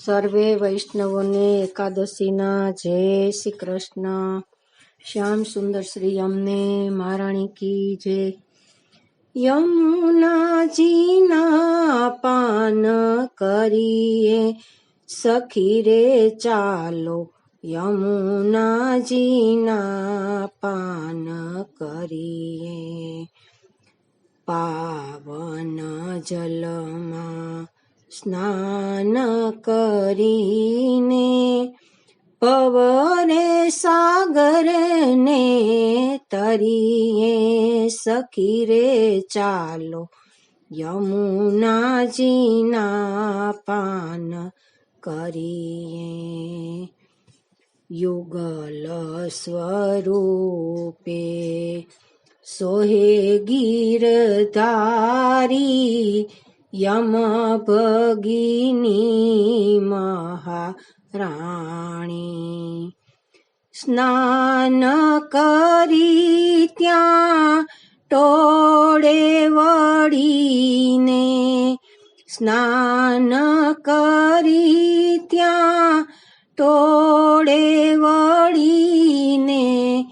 સર્વે વૈષ્ણવોને એકાદશીના જય શ્રી કૃષ્ણ. શ્યામ સુંદર શ્રી અમને મહારાણી કી જય. યમુનાજીના પાન કરીએ સખી રે ચાલો, યમુનાજીના પાન કરીએ. પાવન જલમાં સ્નાન કરીને પવને સાગરને તરીએ સખી રે ચાલો, યમુનાજીના પાન કરીએ. યુગલ સ્વરૂપે સોહે ગીરધારી, યમ ભગીની મહારાણી. સ્નાન કરી ત્યાં ટોળે વળીને, સ્નાન કરી ત્યાં ટોળે વળીને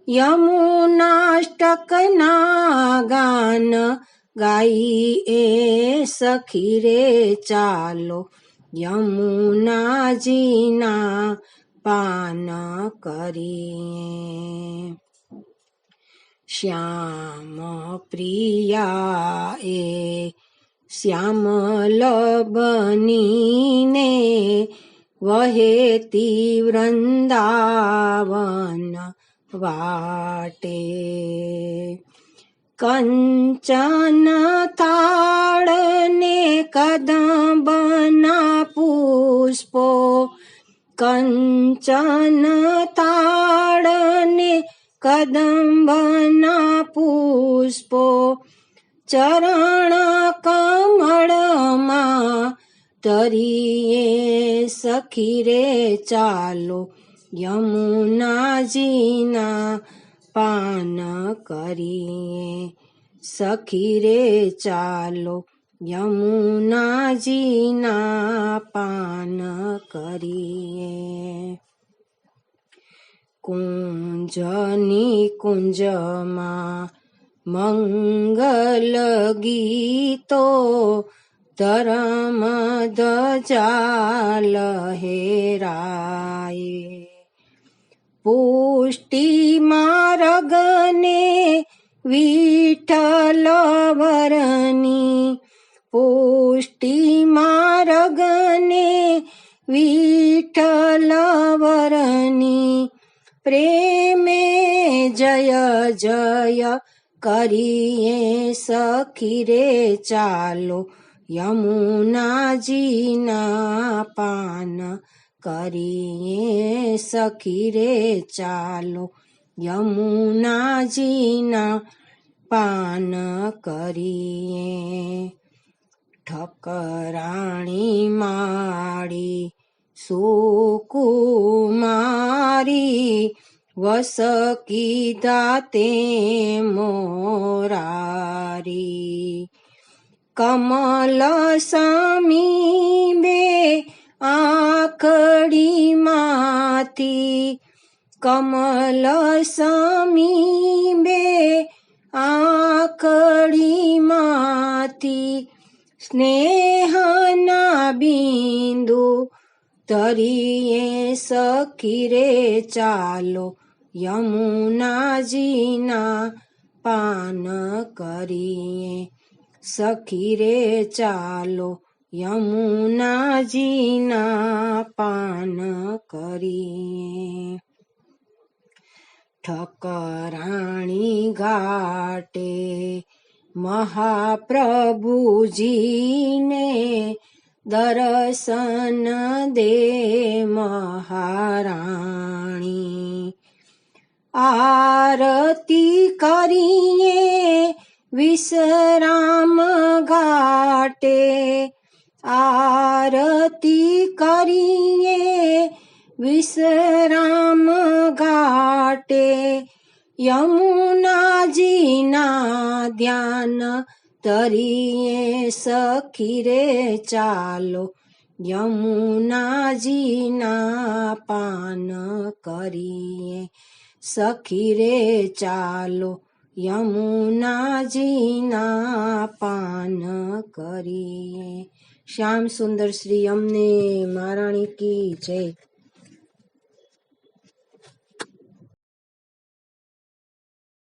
યમુનાષ્ટકના ગાન ગાઈએ સખી રે ચાલો, યમુનાજીના પાન કરીએ. શ્યામ પ્રિયાએ શ્યામલ બનીને વહેતી વૃંદાવન વાટે. કંચન થાળને કદંબના પુષ્પો, કંચન થાળને કદંબના પુષ્પો, ચરણ કમળમાં તરીએ સખી રે ચાલો, યમુનાજીના પાન કરીએ. સખી રે ચાલો, યમુનાજીના પાન કરીએ. કુંજની કુંજમાં મંગલ ગીતો, ધર્મ ધજા લહેરાય. પુષ્ટિ માર્ગને વિઠ્ઠલ વરની, પુષ્ટિ માર્ગને વિઠ્ઠલ વરની, પ્રેમે જય જય કરીએ સખી રે ચાલો, યમુનાજીના પાન કરીએ. સખી રે ચાલો, યમુનાજીના પાન કરીએ. ઠકરાણી માળી સુકુમારી, વસ કીધા તે મોરારી. કમલ સમીબે આંખડી માંથી, કમલ સમીબે આંખડી માંથી, સ્નેહના બિંદુ તરીએ સખી રે ચાલો, યમુનાજીના પાન કરીએ. સખી રે ચાલો, યમુનાજીના પાન કરીએ. ઠકરાણી ઘાટે મહાપ્રભુજીને દર્શન દે મહારાણી. આરતી કરીએ વિશ્રામ ઘાટે, આરતી કરીએ વિશ્રામ ઘાટે. યમુનાજીના ધ્યાન તરીએ સખી રે ચાલો, યમુનાજીના પાન કરીએ સખી રે ચાલો યમુનાજીના પાન કરીએ. શ્યામ સુંદર શ્રી અમને મહારાણી કી જય.